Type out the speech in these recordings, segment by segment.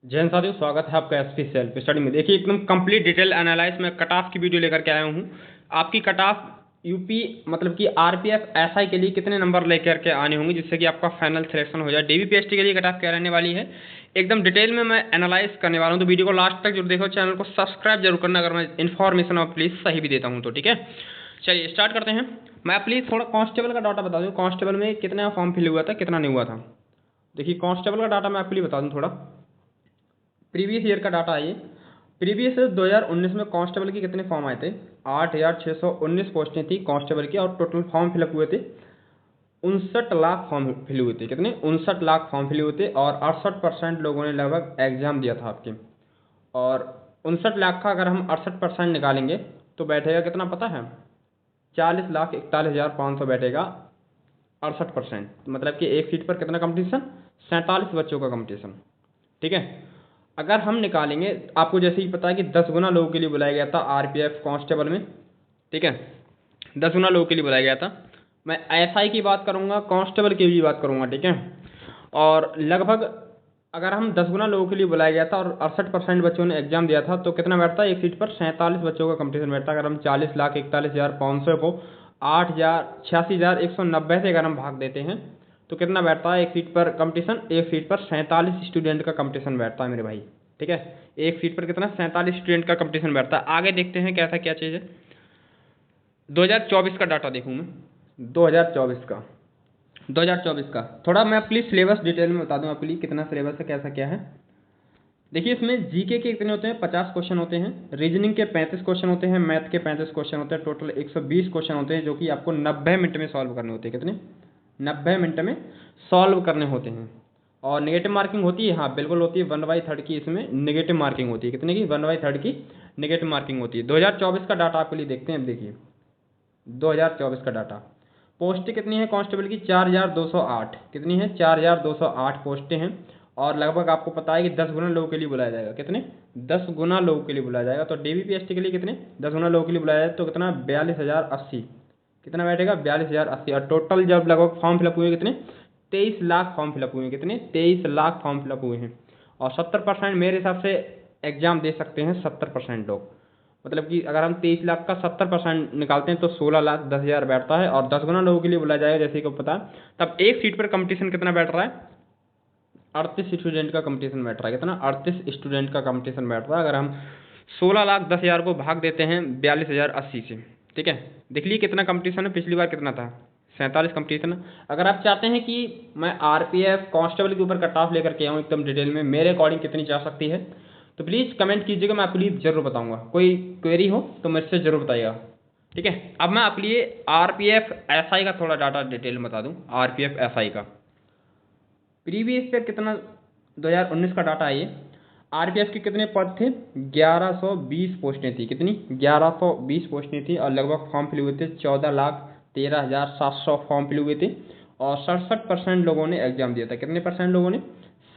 जय हिंद साथियों, स्वागत है आपका एसपी सेल्फ स्टडी में। देखिए, एकदम कंप्लीट डिटेल एनालाइज में कट ऑफ की वीडियो लेकर के आया हूँ। आपकी कट ऑफ यूपी मतलब कि आरपीएफ एसआई के लिए कितने नंबर लेकर के आने होंगे जिससे कि आपका फाइनल सिलेक्शन हो जाए। डीबीपीएसटी के लिए कट ऑफ क्या रहने वाली है एकदम डिटेल में मैं एनालाइज करने वाला हूँ। तो वीडियो को लास्ट तक जरूर देखो, चैनल को सब्सक्राइब जरूर करना अगर मैं इन्फॉर्मेशन और प्लीज सही भी देता हूँ तो। ठीक है, चलिए स्टार्ट करते हैं। मैं प्लीज थोड़ा कांस्टेबल का डाटा बता दूँ, कांस्टेबल में कितना फॉर्म फिल हुआ था कितना नहीं हुआ था। देखिए, कांस्टेबल का डाटा मैं आपके लिए बता दूँ थोड़ा। प्रीवियस ईयर का डाटा है ये। प्रीवियस 2019 में कांस्टेबल के कितने फॉर्म आए थे? 8,619 पोस्टें थी कांस्टेबल की और टोटल फॉर्म फिलअप हुए थे 59 लाख फॉर्म फिल हुए थे। कितने? 59 लाख फॉर्म फिल हुए थे और 68% लोगों ने लगभग एग्जाम दिया था आपके। और 59 लाख का अगर हम 68% निकालेंगे तो बैठेगा कितना पता है? 40,41,500 बैठेगा 68%। मतलब कि एक सीट पर कितना कंपटीशन? 47 बच्चों का कंपटीशन। ठीक है, अगर हम निकालेंगे, आपको जैसे ही पता है कि 10 गुना लोगों के लिए बुलाया गया था आरपीएफ कांस्टेबल में। ठीक है, 10 गुना लोगों के लिए बुलाया गया था। मैं एसआई की बात करूंगा, कांस्टेबल की भी बात करूंगा। ठीक है, और लगभग अगर हम 10 गुना लोगों के लिए बुलाया गया था और 68% बच्चों ने एग्जाम दिया था तो कितना बैठता है? एक सीट पर 47 बच्चों का कंपटीशन बैठता है। अगर हम 40,41,500 को 86,190 से अगर हम भाग देते हैं तो कितना बैठता है एक सीट पर कंपटीशन? एक सीट पर 47 स्टूडेंट का कंपटीशन बैठता है मेरे भाई। ठीक है, एक सीट पर कितना? 47 स्टूडेंट का कंपटीशन बैठता है। आगे देखते हैं कैसा क्या चीज़ है। 2024 का डाटा देखूँ मैं, 2024 का थोड़ा मैं प्लीज सिलेबस डिटेल में बता दूं आपके लिए कितना सिलेबस है कैसा क्या है। देखिए, इसमें जीके के कितने होते हैं? 50 क्वेश्चन होते हैं, रीजनिंग के 35 क्वेश्चन होते हैं, मैथ के 35 क्वेश्चन होते हैं, टोटल 120 क्वेश्चन होते हैं जो कि आपको 90 मिनट में सॉल्व करने होते हैं। कितने? 90 मिनट में सॉल्व करने होते हैं। और नेगेटिव मार्किंग होती है, हाँ बिल्कुल होती है, 1/3 की इसमें नेगेटिव मार्किंग होती है। कितने की? 1/3 की नेगेटिव मार्किंग होती है। 2024 का डाटा आपके लिए देखते हैं। देखिए 2024 का डाटा, पोस्टें कितनी है कांस्टेबल की? 4,208। कितनी है? 4,208 पोस्टें हैं। और लगभग आपको पता है कि 10 गुना लोगों के लिए बुलाया जाएगा। कितने? 10 गुना लोगों के लिए बुलाया जाएगा। तो डीबीपीएसटी के लिए कितने? 10 गुना लोगों के लिए बुलाया जाए तो कितना? 42,080। कितना बैठेगा? 42,080। और टोटल जब लगभग फॉर्म फिलअप हुए कितने? 23 लाख फॉर्म फिलअप हुए हैं। कितने? 23 लाख फॉर्म फिलअप हुए हैं। और 70% मेरे हिसाब से एग्जाम दे सकते हैं 70% लोग। मतलब कि अगर हम 23 लाख का 70% निकालते हैं तो 16,10,000 बैठता है। और 10 गुना लोगों के लिए बुलाया जाएगा जैसे कि पता है। तब एक सीट पर कंपटीशन कितना बैठ रहा है? 38 स्टूडेंट का कंपटीशन बैठ रहा है। कितना? 38 स्टूडेंट का कंपटीशन बैठ रहा है। अगर हम 16,10,000 को भाग देते हैं 42,080 से। ठीक है, देख लीजिए कितना कंपटीशन है। पिछली बार कितना था? 47 कंपटीशन। अगर आप चाहते हैं कि मैं आरपीएफ कांस्टेबल के ऊपर कट ऑफ लेकर के आऊँ एकदम डिटेल में, मेरे अकॉर्डिंग कितनी जा सकती है, तो प्लीज़ कमेंट कीजिएगा, मैं आपके लिए जरूर बताऊंगा। कोई क्वेरी हो तो मुझसे जरूर बताइएगा। ठीक है, अब मैं आपके लिए आरपीएफ एसआई का थोड़ा डाटा डिटेल में बता दूं। आरपीएफ एसआई का प्रीवियस ईयर कितना? 2019 का डाटा है ये। आरपीएफ के कितने पद थे? 1120 पोस्टें थी। कितनी? 1120 पोस्टें थी। और लगभग फॉर्म फिल हुए थे 14,13,700 फॉर्म फिल हुए थे। और 67% लोगों ने एग्जाम दिया था। कितने परसेंट लोगों ने?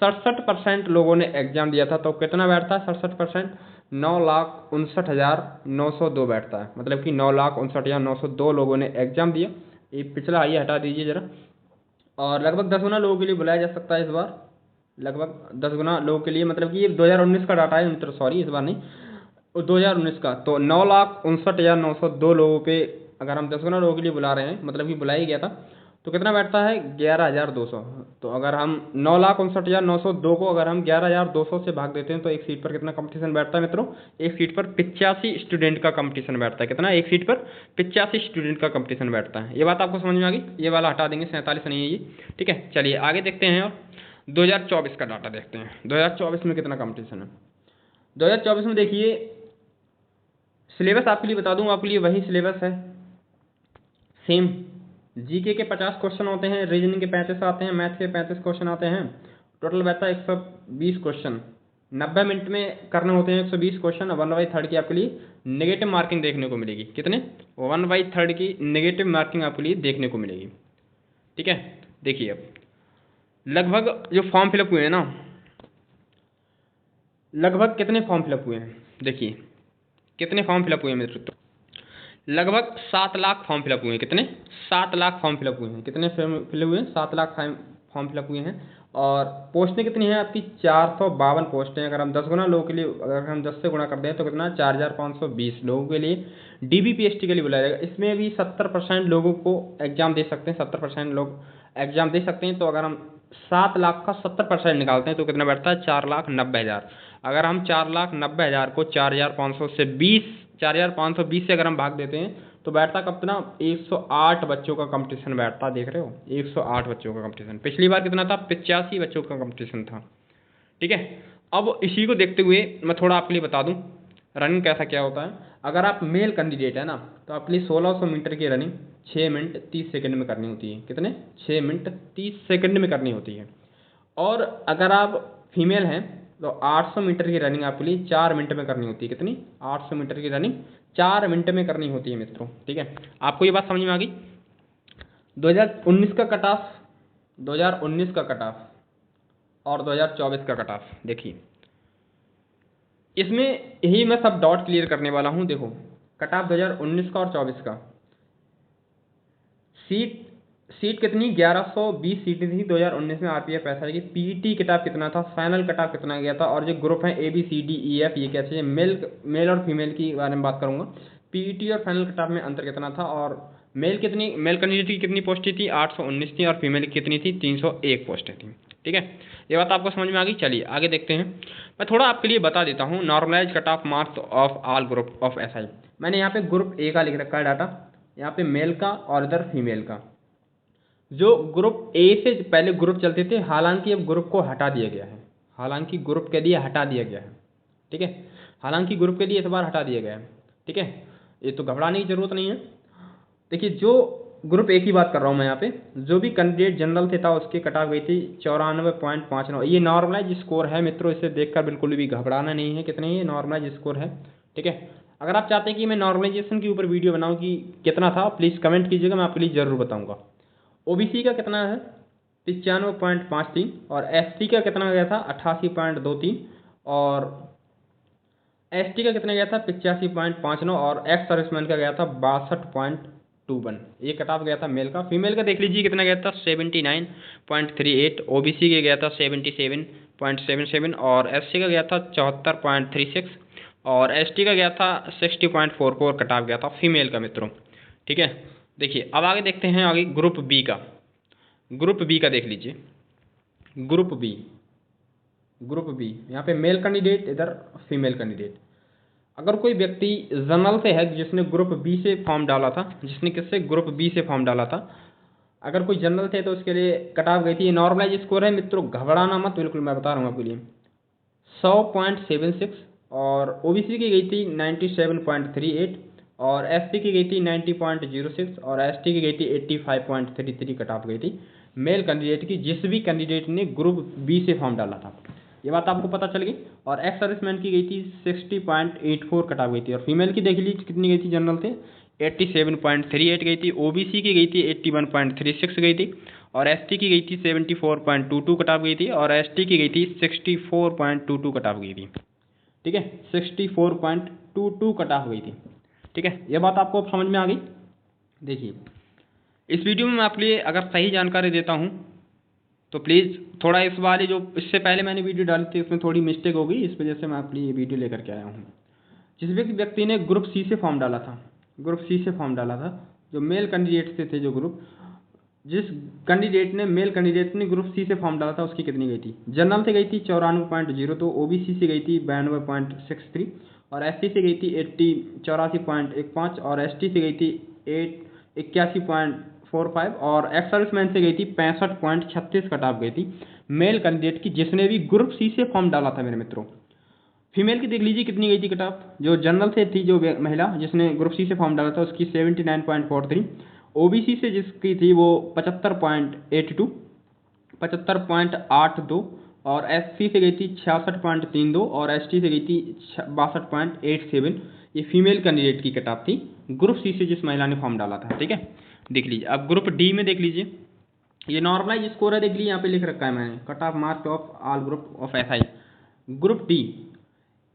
67% लोगों ने एग्जाम दिया था। तो कितना बैठता है 67%? 9,59,902 बैठता है। मतलब कि 9,59,902 लोगों ने एग्जाम दिया। ये पिछला आइए हटा दीजिए जरा। और लगभग 10 गुना लोगों के लिए बुलाया जा सकता है इस बार। लगभग 10 गुना लोगों के लिए, मतलब कि ये 2019 का डाटा है, सॉरी इस बार नहीं, 2019 का। तो 9,59,902 लोगों पे अगर हम 10 गुना लोगों के लिए बुला रहे हैं, मतलब कि बुलाया गया था, तो कितना बैठता है? 11,200। तो अगर हम 9,59,902 को अगर हम 11,200 से भाग देते हैं तो एक सीट पर कितना कंपटीशन बैठता है मित्रों? एक सीट पर 85 स्टूडेंट का कंपटीशन बैठता है। कितना? एक सीट पर 85 स्टूडेंट का कंपटीशन बैठता है। ये बात आपको समझ में आ गई? ये वाला हटा देंगे, 47 नहीं है ये। ठीक है, चलिए आगे देखते हैं और 2024 का डाटा देखते हैं। 2024 में कितना कंपटीशन है? 2024 में देखिए, सिलेबस आपके लिए बता दूं, आपके लिए वही सिलेबस है सेम। जीके के 50 क्वेश्चन होते हैं, रीजनिंग के 35 आते हैं, मैथ के 35 क्वेश्चन आते हैं। टोटल बैठता है 120 क्वेश्चन। 90 मिनट में करने होते हैं 120 क्वेश्चन। 1/3 की आपके लिए नेगेटिव मार्किंग देखने को मिलेगी। कितने? 1/3 की नेगेटिव मार्किंग आपके लिए देखने को मिलेगी। ठीक है, देखिए अब लगभग जो फॉर्म फिलअप हुए हैं ना, लगभग कितने फॉर्म फिलअप हुए हैं? देखिए कितने फॉर्म फिलअप हुए हैं मेरे तो, लगभग 7 लाख फॉर्म फिलअप हुए हैं। कितने? 7 लाख फॉर्म फिलअप हुए हैं। कितने फिलअप हुए हैं? 7 लाख फॉर्म फिलअप हुए हैं। और पोस्टें कितनी हैं आपकी 452 पोस्टें। अगर हम 10 गुना लोगों के लिए, अगर हम 10 से गुणा कर दें तो कितना 4520 लोगों के लिए DBPST के लिए बुलाया जाएगा। इसमें भी 70% लोगों को एग्जाम दे सकते हैं, 70% लोग एग्जाम दे सकते हैं। तो अगर हम 7 लाख का 70% निकालते हैं तो कितना बैठता है 4,90,000। अगर हम 4,90,000 को 4,520 से अगर हम भाग देते हैं तो बैठता कितना 108 बच्चों का कंपटीशन बैठता, देख रहे हो 108 बच्चों का कंपटीशन। पिछली बार कितना था 85 बच्चों का कंपटीशन था। ठीक है, अब इसी को देखते हुए मैं थोड़ा आपके लिए बता दूं रनिंग कैसा क्या होता है। अगर आप मेल कैंडिडेट है ना तो आपके लिए 1600 मीटर की रनिंग 6 मिनट 30 सेकंड में करनी होती है। कितने 6 मिनट 30 सेकंड में करनी होती है। और अगर आप फीमेल हैं तो 800 मीटर की रनिंग आपके लिए 4 मिनट में करनी होती है। कितनी 800 मीटर की रनिंग 4 मिनट में करनी होती है मित्रों। ठीक है, आपको ये बात समझ में आ गई। 2019 का कट ऑफ, 2019 का कट ऑफ और 2024 का कट ऑफ देखिए, इसमें यही मैं सब डॉट क्लियर करने वाला हूं। देखो कट ऑफ 2019 का और 24 का, सीट कितनी 1120 सीटें थी 2019 में RPF ऐसा है कि PET कट ऑफ कितना था, फाइनल कट ऑफ कितना गया था, और जो ग्रुप है ABCDEF ये क्या चाहिए, मेल और फीमेल की बारे में बात करूंगा। PET और फाइनल कट ऑफ में अंतर कितना था, और मेल कैंडिडेट की कितनी पोस्टें थी 819 थी, और फीमेल की कितनी थी 301 पोस्टें थी। ठीक है, ये बात आपको समझ में आ गई। चलिए आगे देखते हैं। मैं थोड़ा आपके लिए बता देता हूँ normalise cut off marks of all group of SI। मैंने यहाँ पे ग्रुप A का लिख रखा है डाटा, यहाँ पे मेल का और इधर फीमेल का। जो ग्रुप A से पहले ग्रुप चलते थे, हालांकि अब ग्रुप को हटा दिया गया है, हालांकि ग्रुप के लिए हटा दिया गया है। ठीक है, हालांकि ग्रुप के लिए इस बार हटा दिया गया है। ठीक है, ये तो घबराने की जरूरत नहीं है। देखिए जो ग्रुप A की बात कर रहा हूँ मैं यहाँ पे, जो भी कैंडिडेट जनरल से था उसकी कट ऑफ गई थी 94.59। ये नॉर्मलाइज स्कोर है मित्रों, इसे देखकर बिल्कुल भी घबराना नहीं है, कितने ये नॉर्मलाइज स्कोर है। ठीक है, अगर आप चाहते हैं कि मैं नॉर्मलाइजेशन के ऊपर वीडियो बनाऊँ कि कितना था, प्लीज़ कमेंट कीजिएगा, मैं आपके लिए जरूर बताऊँगा। OBC का कितना है 95.53, और ST का कितना गया था 88.23, और ST का कितना गया था 85.59, और एक्स सर्विसमैन का गया था 62.21। ये कट ऑफ गया था मेल का। फीमेल का देख लीजिए कितना गया था 79.38, OBC का गया था 77.77, और SC का गया था 74.36, और ST का गया था 60.44 कट ऑफ गया था फीमेल का मित्रों। ठीक है, देखिए अब आगे देखते हैं आगे ग्रुप B का। ग्रुप B का देख लीजिए, ग्रुप B यहाँ पे मेल कैंडिडेट, इधर फीमेल कैंडिडेट। अगर कोई व्यक्ति जनरल से है जिसने ग्रुप B से फॉर्म डाला था, जिसने किससे ग्रुप B से फॉर्म डाला था, अगर कोई जनरल थे तो उसके लिए कट ऑफ गई थी, नॉर्मलाइज स्कोर है मित्रों, घबराना मत, बिल्कुल मैं बता रहा हूँ आपके लिए 100.76, और OBC की गई थी 97.38, और SC की गई थी 90.06, और ST की गई थी 85.33 कट ऑफ गई थी मेल कैंडिडेट की, जिस भी कैंडिडेट ने ग्रुप B से फॉर्म डाला था। ये बात आपको पता चल गई। और एक्स सर्विसमैन की गई थी 60.84 कट ऑफ गई थी, और फीमेल की देख लीजिए कितनी गई थी जनरल थे 87.38 गई थी, OBC की गई थी 81.36 गई थी, और ST की गई थी 74.22 कट ऑफ गई थी, और ST की गई थी 64.22 कट ऑफ गई थी। ठीक है, 64.22 कट ऑफ गई थी। ठीक है, यह बात आपको समझ में आ गई। देखिए इस वीडियो में मैं आपके लिए अगर सही जानकारी देता हूँ तो प्लीज़ थोड़ा इस वाले जो इससे पहले मैंने वीडियो डाली थी उसमें थोड़ी मिस्टेक हो गई, इस वजह से मैं आपके लिए ये वीडियो लेकर के आया हूँ। जिस व्यक्ति ने ग्रुप C से फॉर्म डाला था, ग्रुप C से फॉर्म डाला था, जो मेल कैंडिडेट से थे, जो ग्रुप जिस कैंडिडेट ने मेल कैंडिडेट ने ग्रुप C से फॉर्म डाला था उसकी कितनी गई थी, जनरल से गई थी 94.02, OBC से गई थी 92.63, और SC से गई थी 84.15, और ST से गई थी 81.45, और एक्स सर्विसमैन से गई थी 65.36 कट ऑफ गई थी मेल कैंडिडेट की, जिसने भी ग्रुप C से फॉर्म डाला था मेरे मित्रों। फीमेल की देख लीजिए कितनी गई थी कट ऑफ, जो जनरल से थी, जो महिला जिसने ग्रुप C से फॉर्म डाला था उसकी 79.43, OBC से जिसकी थी वो 75.82, 75.82, और SC से गई थी 66.32, और ST से गई थी 62.87। ये फीमेल कैंडिडेट की कट ऑफ थी ग्रुप C से जिस महिला ने फॉर्म डाला था। ठीक है, देख लीजिए। अब ग्रुप D में देख लीजिए, ये नॉर्मलाइज स्कोर है, देख लीजिए यहाँ पे लिख रखा है मैंने, cut off marks of all group of SI। Group D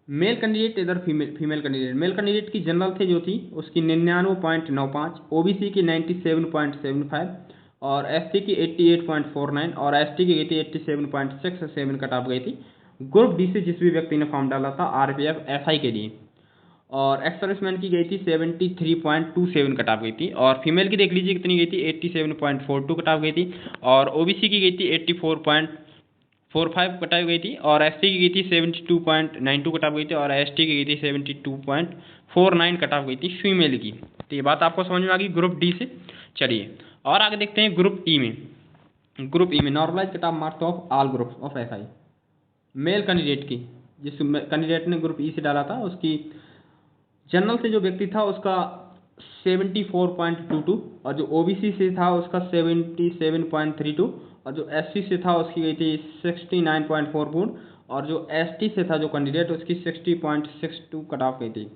male candidate, इधर फीमेल कैंडिडेट। मेल कैंडिडेट की जनरल थे जो थी उसकी 99.95, OBC की 97.75, और एससी की 88.49 और एसटी की गई थी 87.67 कट ऑफ गई थी। ग्रुप डी से जिस भी व्यक्ति ने फॉर्म डाला था आरपीएफ एसआई के लिए, और एक्स सर्विसमैन की गई थी 73.27 कट ऑफ गई थी, और फीमेल की देख लीजिए कितनी गई थी 87.42 कट ऑफ गई थी, और ओबीसी की गई थी 84.45 कट ऑफ गई थी, और एसटी की गई थी 72.92 कट ऑफ गई थी, और एसटी की गई थी 72.49 कट ऑफ गई थी फीमेल की। तो ये बात आपको समझ में आ गई ग्रुप डी से। चलिए और आगे देखते हैं ग्रुप ई में। ग्रुप ई में normalise cut off marks of all groups of SI. Male candidate की, जिस कैंडिडेट ने ग्रुप ई से डाला था उसकी जनरल से जो व्यक्ति था उसका 74.22, और जो ओबीसी से था उसका 77.32, और जो एससी से था उसकी गई थी 69.44, और जो एसटी से था जो कैंडिडेट उसकी 60.62 कट ऑफ गई थी,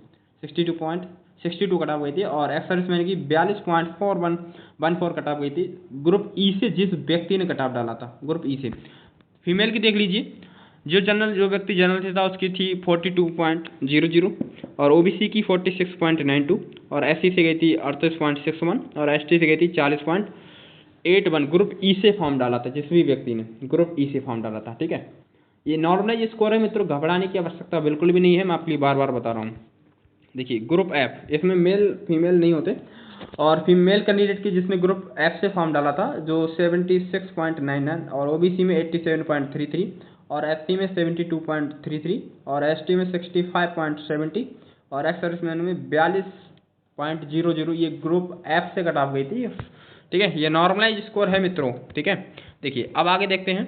62.62 कट ऑफ गई थी, और एक्स सर्विसमैन की 42.4114 कट ऑफ गई थी। ग्रुप ई से जिस व्यक्ति ने कट ऑफ डाला था ग्रुप ई से। फीमेल की देख लीजिए, जो व्यक्ति जनरल से था उसकी थी 42.00, और ओबीसी की 46.92, और एससी से गई थी 38.61, और एसटी से गई थी 40.81। ग्रुप ई से फॉर्म डाला था जिस भी व्यक्ति ने ग्रुप ई से फॉर्म डाला था। ठीक है, ये नॉर्मलाइज स्कोर है मित्रों, घबराने की आवश्यकता बिल्कुल भी नहीं है, मैं आपके लिए बार बार बता रहा हूँ। देखिए ग्रुप एफ, इसमें मेल फीमेल नहीं होते, और फीमेल कैंडिडेट की जिसने ग्रुप एफ से फॉर्म डाला था जो 76.99, और ओबीसी में 87.33, और एससी में 72.33, और एसटी में 65.70, और एक्स सर्विसमैन में 42.00। ये ग्रुप एफ से कट ऑफ गई थी। ठीक है, ये नॉर्मलाइज स्कोर है मित्रों। ठीक है, देखिए अब आगे देखते हैं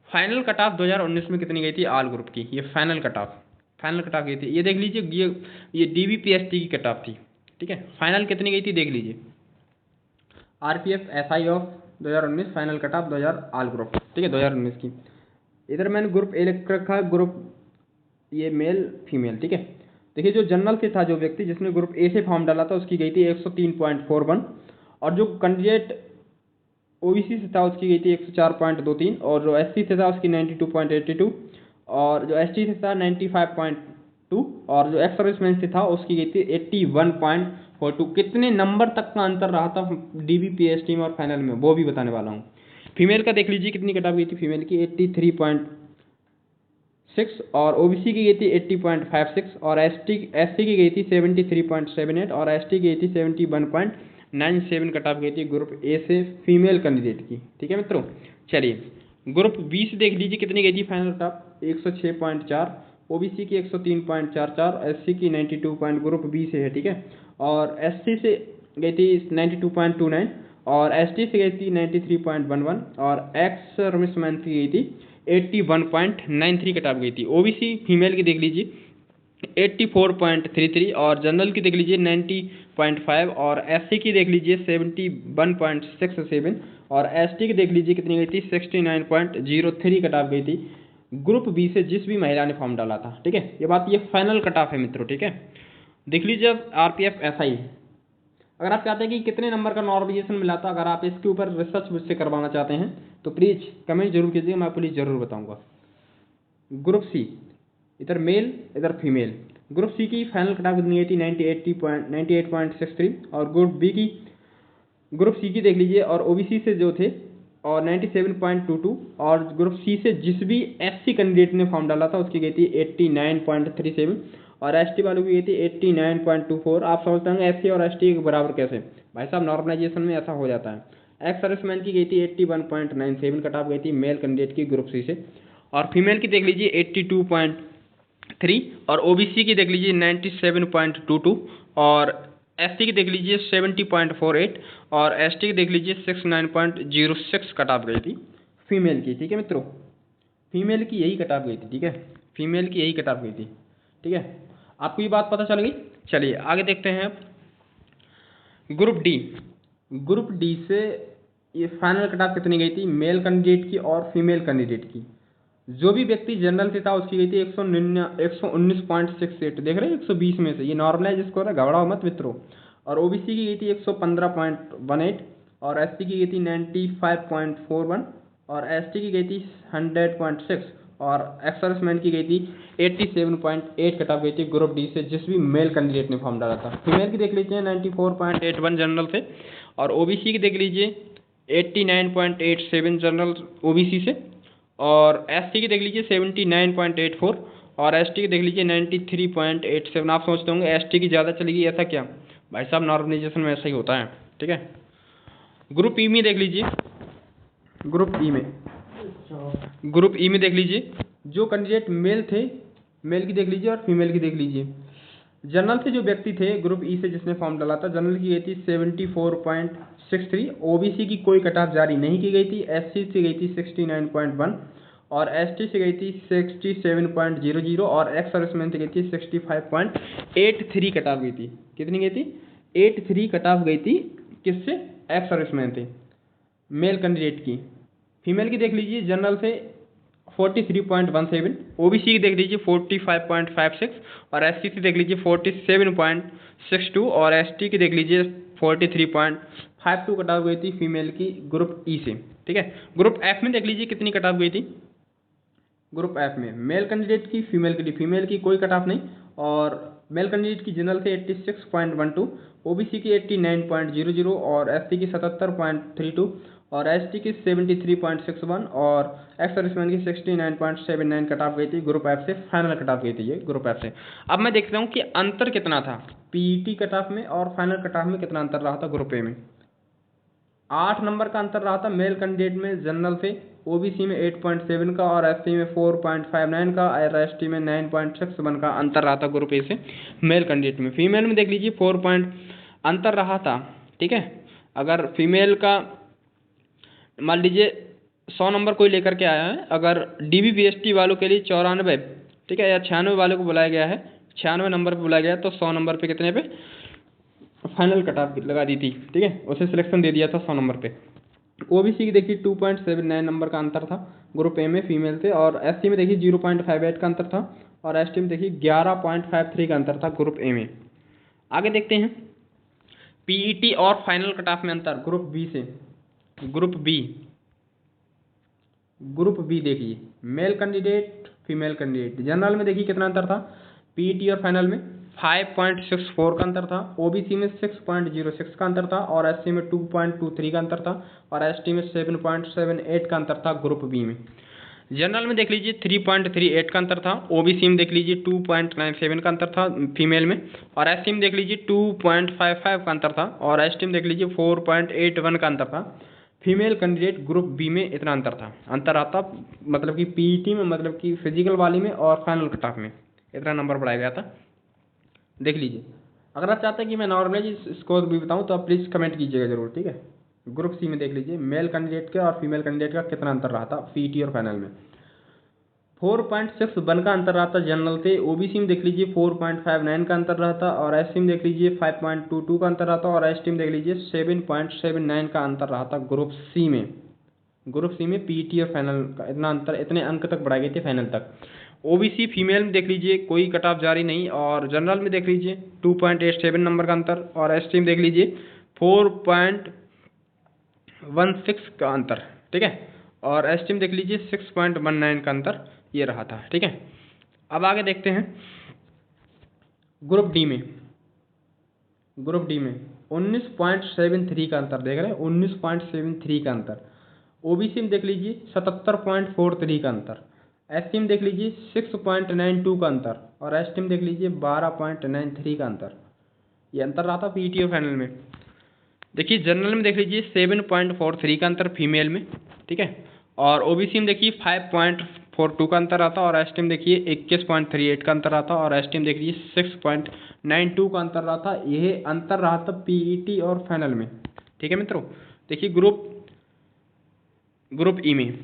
फाइनल कट ऑफ 2019 में कितनी गई थी ऑल ग्रुप की। ये फाइनल कट ऑफ गई थी, ये देख लीजिए, ये डीबीपीएसटी की कट ऑफ थी। ठीक है, फाइनल कितनी गई थी देख लीजिए, RPF SI of 2019 final cut off 2000 all group. ठीक है, 2019 की। इधर मैंने ग्रुप ए लिख रखा है, ग्रुप ये मेल फीमेल। ठीक है, देखिए जो जनरल से था जो व्यक्ति जिसने ग्रुप ए से फॉर्म डाला था उसकी गई थी 103.41, और जो कैंडिडेट ओबीसी से था उसकी गई थी 104.23, और जो एससी से था उसकी 92.82, और जो एसटी से था 95.2, और जो एक्स सर्विसमैन से था उसकी गई थी 81.42। कितने नंबर तक का अंतर रहा था डीबीपीएसटी में और फाइनल में वो भी बताने वाला हूँ। फीमेल का देख लीजिए कितनी कट ऑफ गई थी, फीमेल की 83.6, और ओबीसी की गई थी 80.56, और एससी की गई थी 73.78, और एसटी की गई थी 71.97 कट ऑफ गई थी ग्रुप ए से फीमेल कैंडिडेट की। ठीक है मित्रों, चलिए ग्रुप बी से देख लीजिए कितनी गई थी फाइनल कट ऑफ 106.4, ओबीसी की 103.44, एससी की 92 ग्रुप बी से है। ठीक है, और एससी से गई थी 92.29, और एसटी से गई थी 93.11, और एक्स सर्विसमैन की गई थी 81.93 कट ऑफ गई थी। ओबीसी फीमेल की देख लीजिए 84.33, और जनरल की देख लीजिए 90.5, और एससी की देख लीजिए 71.67, और एसटी की देख लीजिए कितनी गई थी 69.03 कट ऑफ गई थी ग्रुप बी से जिस भी महिला ने फॉर्म डाला था। ठीक है, ये बात ये फाइनल कट ऑफ है मित्रों। ठीक है, देख लीजिए अब आरपीएफ एसआई, अगर आप चाहते हैं कि कितने नंबर का नॉर्मलाइजेशन मिला था, अगर आप इसके ऊपर रिसर्च मुझसे करवाना चाहते हैं तो प्लीज़ कमेंट जरूर कीजिएगा, मैं आपको जरूर बताऊंगा। ग्रुप सी, इधर मेल इधर फीमेल। ग्रुप सी की फाइनल कट ऑफ कितनी गई थी 98.63, और ग्रुप सी की देख लीजिए, और ओबीसी से जो थे और 97.22, और ग्रुप सी से जिस भी एससी कैंडिडेट ने फॉर्म डाला था उसकी गई थी 89.37, और एसटी वालों की गई थी 89.24। आप समझते होंगे एससी और एसटी के बराबर कैसे, भाई साहब नॉर्मलाइजेशन में ऐसा हो जाता है। एक्स सर्विसमैन की गई थी 81.97 कट ऑफ गई थी मेल कैंडिडेट की ग्रुप सी से, और फीमेल की देख लीजिए 82.3, और ओबीसी की देख लीजिए 97.22, और एसटी की देख लीजिए 70.48, और एसटी की देख लीजिए 69.06 कट ऑफ गई थी फीमेल की। ठीक है मित्रों, फीमेल की यही कट ऑफ गई थी। ठीक है, फीमेल की यही कट ऑफ गई थी। ठीक है, आपको ये बात पता चल गई। चलिए आगे देखते हैं ग्रुप डी। ग्रुप डी से ये फाइनल कट ऑफ कितनी गई थी मेल कैंडिडेट की और फीमेल कैंडिडेट की। जो भी व्यक्ति जनरल से था उसकी गई थी 119.68, देख रहे हैं 120 में से, ये नॉर्मलाइज स्कोर है, घबराओ मत मित्रों। और ओबीसी की गई थी 115.18, और एससी की गई थी 95.41, और एसटी की गई थी 100.6, और एक्स सर्विसमैन की गई थी 87.8 कट ऑफ गई थी ग्रुप डी से जिस भी मेल कैंडिडेट ने फॉर्म डाला था। फीमेल की देख लीजिए 94.81 जनरल से, और ओबीसी की देख लीजिए 89.87 जनरल ओबीसी से, और एससी की देख लीजिए 79.84, और एसटी की देख लीजिए 93.87। आप सोचते होंगे एसटी की ज़्यादा चलेगी, ऐसा क्या? भाई साहब नॉर्मलाइजेशन में ऐसा ही होता है, ठीक है। ग्रुप ई में देख लीजिए, ग्रुप ई में देख लीजिए जो कैंडिडेट मेल थे, मेल की देख लीजिए और फीमेल की देख लीजिए। जनरल से जो व्यक्ति थे ग्रुप ई से जिसने फॉर्म डाला था, जनरल की गई थी 74.63, ओबीसी की कोई कट ऑफ जारी नहीं की गई थी, एससी से गई थी 69.1, और एसटी से गई थी 67.00, और एक्स सर्विसमैन से गई थी 65.83 कट ऑफ गई थी। कितनी गई थी? 83 कट ऑफ गई थी। किससे? एक्स सर्विसमैन थे मेल कैंडिडेट की। फीमेल की देख लीजिए जनरल से 43.17, ओबीसी की देख लीजिए 45.56, और एससी की देख लीजिए 47.62, और एसटी की देख लीजिए 43.52 कट ऑफ गई थी फीमेल की ग्रुप ई से, ठीक है। ग्रुप एफ में देख लीजिए कितनी कट ऑफ गई थी। ग्रुप एफ में मेल कैंडिडेट की, फीमेल की कोई कट ऑफ नहीं, और मेल कैंडिडेट की जनरल से 86.12, ओबीसी की 89.00, और एससी की 77.32, और एसटी की 73.61, और एक्स सर्विसमैन की 69.79 कट ऑफ गई थी ग्रुप एफ से। फाइनल कट ऑफ गई थी ये ग्रुप एफ से। अब मैं देखता हूँ कि अंतर कितना था पीईटी कट ऑफ में और फाइनल कट ऑफ में, कितना अंतर रहा था ग्रुप ए में। 8 नंबर का अंतर रहा था मेल कैंडिडेट में जनरल से, ओबीसी में 8.7 का, और एससी में 4.59 का, और एसटी में 9.61 का अंतर रहा था ग्रुप ए से मेल कैंडिडेट में। फीमेल में देख लीजिए 4 पॉइंट अंतर रहा था, ठीक है। अगर फीमेल का मान लीजिए 100 नंबर कोई लेकर के आया है, अगर डीबीपीएसटी वालों के लिए 94, ठीक है, या 96 वालों को बुलाया गया है, 96 नंबर पे बुलाया गया है, तो 100 नंबर पे कितने पे फाइनल कट ऑफ लगा दी थी, ठीक है, उसे सिलेक्शन दे दिया था 100 नंबर पे। ओबीसी की देखिए 2.79 नंबर का अंतर था ग्रुप ए में फीमेल से, और एससी में देखिए 0.58 का अंतर था, और एसटी में देखिए 11.53 का अंतर था ग्रुप ए में। आगे देखते हैं पीईटी और फाइनल कट ऑफ में अंतर ग्रुप बी से। ग्रुप बी देखिए male candidate female candidate, general में देखिए कितना अंतर था पीईटी और फाइनल में 5.64 का अंतर था, ओबीसी में 6.06 का अंतर था, और एससी में 2.23 का अंतर था, और एसटी में 7.78 का अंतर था ग्रुप बी में। जनरल में देख लीजिए 3.38 का अंतर था, ओबीसी में देख लीजिए 2.97 का अंतर था फीमेल में, और एससी में देख लीजिए 2.55 का अंतर था, और एसटी में देख लीजिए 4.81 का अंतर था। फीमेल कैंडिडेट ग्रुप बी में इतना अंतर आता मतलब कि पीईटी में, मतलब कि फिजिकल वाली में और फाइनल कट ऑफ में इतना नंबर बढ़ाया गया था। देख लीजिए, अगर आप चाहते हैं कि मैं नॉर्मली स्कोर भी बताऊं तो आप प्लीज़ कमेंट कीजिएगा जरूर, ठीक है। ग्रुप सी में देख लीजिए मेल कैंडिडेट का और फीमेल कैंडिडेट का कितना अंतर रहा था पीईटी और फाइनल में। 4.61 का अंतर रहा था जनरल से, ओबीसी में देख लीजिए 4.59 का अंतर रहा था, और एससी में देख लीजिए 5.22 का अंतर रहा था, और एसटी में देख लीजिए 7.79 का अंतर रहा था ग्रुप सी में। ग्रुप सी में पीईटी और फाइनल का इतना अंतर, इतने अंक तक बढ़ाए गए थे फाइनल तक। ओबीसी फीमेल में देख लीजिए कोई कट ऑफ जारी नहीं, और जनरल में देख लीजिए 2.87 नंबर का अंतर, और एसटी में देख लीजिए 4.16 का अंतर, ठीक है, और एसटी में देख लीजिए 6.19 का अंतर ये रहा था, ठीक है। अब आगे देखते हैं ग्रुप डी में। ग्रुप डी में 19.73 का अंतर देख रहे हैं, 19.73 का अंतर। ओबीसी में देख लीजिए 77.43 का अंतर, एससी में देख लीजिए 6.92 का अंतर, और एसटी में देख लीजिए 12.93 का अंतर। ये अंतर रहा था पीईटी और फाइनल में। देखिए जनरल में देख लीजिए 7.43 का अंतर फीमेल में, ठीक है, और ओबीसी में देखिए 5.42 का अंतर आता, और एसटी में देखिए 21.38 का अंतर आता, और एसटी में देख लीजिए 6.92 का अंतर रहा था। यह अंतर रहा था पीईटी और फाइनल में, ठीक है मित्रों। देखिए ग्रुप ई में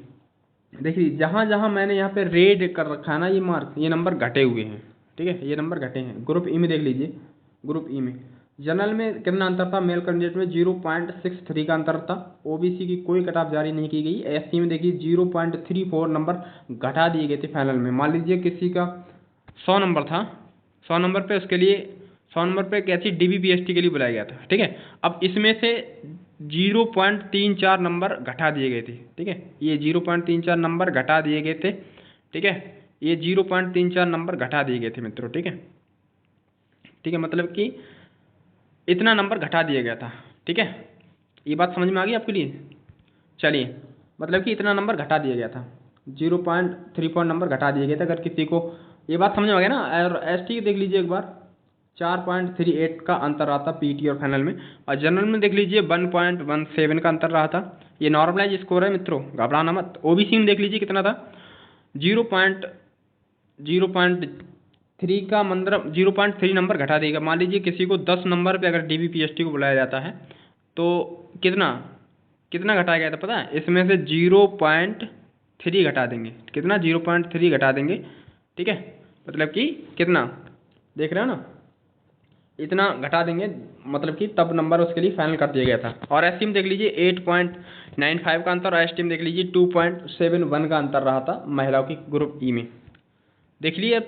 देखिए जहाँ जहाँ मैंने यहाँ पे रेड कर रखा है ना ये मार्क, ये नंबर घटे हुए हैं, ठीक है, ये नंबर घटे हैं। ग्रुप ई में देख लीजिए, ग्रुप ई में जनरल में कितना अंतर था मेल कैंडिडेट में 0.63 का अंतर था, ओबीसी की कोई कट ऑफ जारी नहीं की गई, एससी में देखिए 0.34 नंबर घटा दिए गए थे फाइनल में। मान लीजिए किसी का 100 नंबर था, 100 नंबर पे उसके लिए 100 नंबर पे कैसी डीबीपीएसटी के लिए बुलाया गया था, ठीक है। अब इसमें से 0.34 नंबर घटा दिए गए थे, ठीक है, ये 0.34 नंबर घटा दिए गए थे, ठीक है, ये 0.34 नंबर घटा दिए गए थे मित्रों, ठीक है, ठीक है, मतलब कि इतना नंबर घटा दिया गया था, ठीक है। ये बात समझ में आ गई आपके लिए? चलिए, मतलब कि इतना नंबर घटा दिया गया था, 0.3 पॉइंट नंबर घटा दिए गए थे। अगर किसी को ये बात समझ में आ गया ना, और ST देख लीजिए एक बार, 4.38 का अंतर रहा था पीटी और फाइनल में, और जनरल में देख लीजिए 1.17 का अंतर रहा था। ये नॉर्मलाइज स्कोर है मित्रों, घबराना मत। ओबीसी में देख लीजिए कितना था, 0.3 का मतलब 0.3 नंबर घटा देगा। मान लीजिए किसी को 10 नंबर पे अगर DBPST को बुलाया जाता है तो कितना कितना घटाया गया था पता है? इसमें से 0.3 घटा देंगे। कितना? 0.3 घटा देंगे, ठीक है। मतलब कि कितना देख रहे हो ना, इतना घटा देंगे, मतलब कि तब नंबर उसके लिए फाइनल कर दिया गया था। और ST में देख लीजिए 8.95 का अंतर, और ST में देख लीजिए 2.71 का अंतर रहा था महिलाओं की ग्रुप ई में। देख लीजिए अब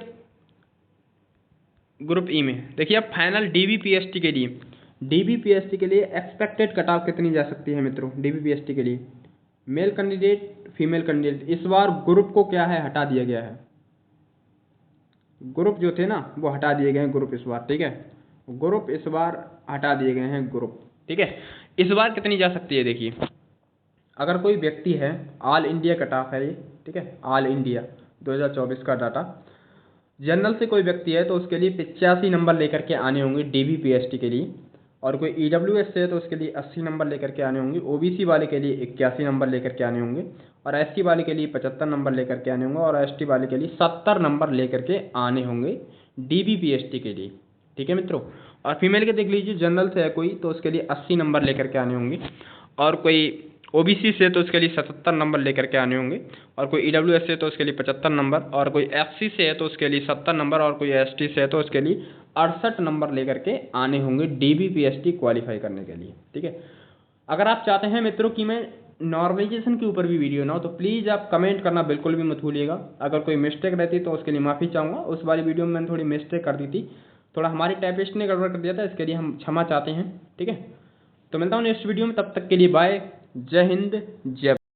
ग्रुप ई में, देखिए अब फाइनल DBPST के लिए, DBPST के लिए एक्सपेक्टेड कट ऑफ कितनी जा सकती है मित्रों? DBPST के लिए मेल कैंडिडेट, फीमेल कैंडिडेट, इस बार ग्रुप को क्या है, हटा दिया गया है। ग्रुप जो थे ना वो हटा दिए गए हैं ग्रुप इस बार, ठीक है। ग्रुप इस बार हटा दिए गए हैं ग्रुप, ठीक है। इस बार कितनी जा सकती है देखिए, अगर कोई व्यक्ति है, ऑल इंडिया कट ऑफ है ये, ठीक है, ऑल इंडिया 2024 का डाटा। जनरल से कोई व्यक्ति है तो उसके लिए 85 नंबर लेकर के आने होंगे DBPST के लिए, और कोई EWS से है तो उसके लिए 80 नंबर लेकर के आने होंगे, OBC वाले के लिए 81 नंबर लेकर के आने होंगे, और SC वाले के लिए 75 नंबर लेकर के आने होंगे, और ST वाले के लिए 70 नंबर लेकर के आने होंगे DBPST के लिए, ठीक है मित्रों। और फीमेल के देख लीजिए, जनरल से है कोई तो उसके लिए 80 नंबर लेकर के आने होंगे, और कोई OBC से तो उसके लिए 77 नंबर लेकर के आने होंगे, और कोई EWS से तो उसके लिए 75 नंबर, और कोई FC से है तो उसके लिए 70 नंबर, और कोई ST से है तो उसके लिए 68 नंबर लेकर के आने होंगे DBPST क्वालिफाई करने के लिए, ठीक है। अगर आप चाहते हैं मित्रों कि मैं नॉर्मलाइजेशन के ऊपर भी वीडियो ना हो तो प्लीज़ आप कमेंट करना बिल्कुल भी मत भूलिएगा। अगर कोई मिस्टेक रहती तो उसके लिए माफ़ी चाहूँगा। उस वाली वीडियो में मैंने थोड़ी मिस्टेक कर दी थी, थोड़ा हमारी टाइपिस्ट ने गड़बड़ कर दिया था, इसके लिए हम क्षमा चाहते हैं, ठीक है। तो मिलता हूँ नेक्स्ट वीडियो में, तब तक के लिए बाय, जय हिंद, जय भारत।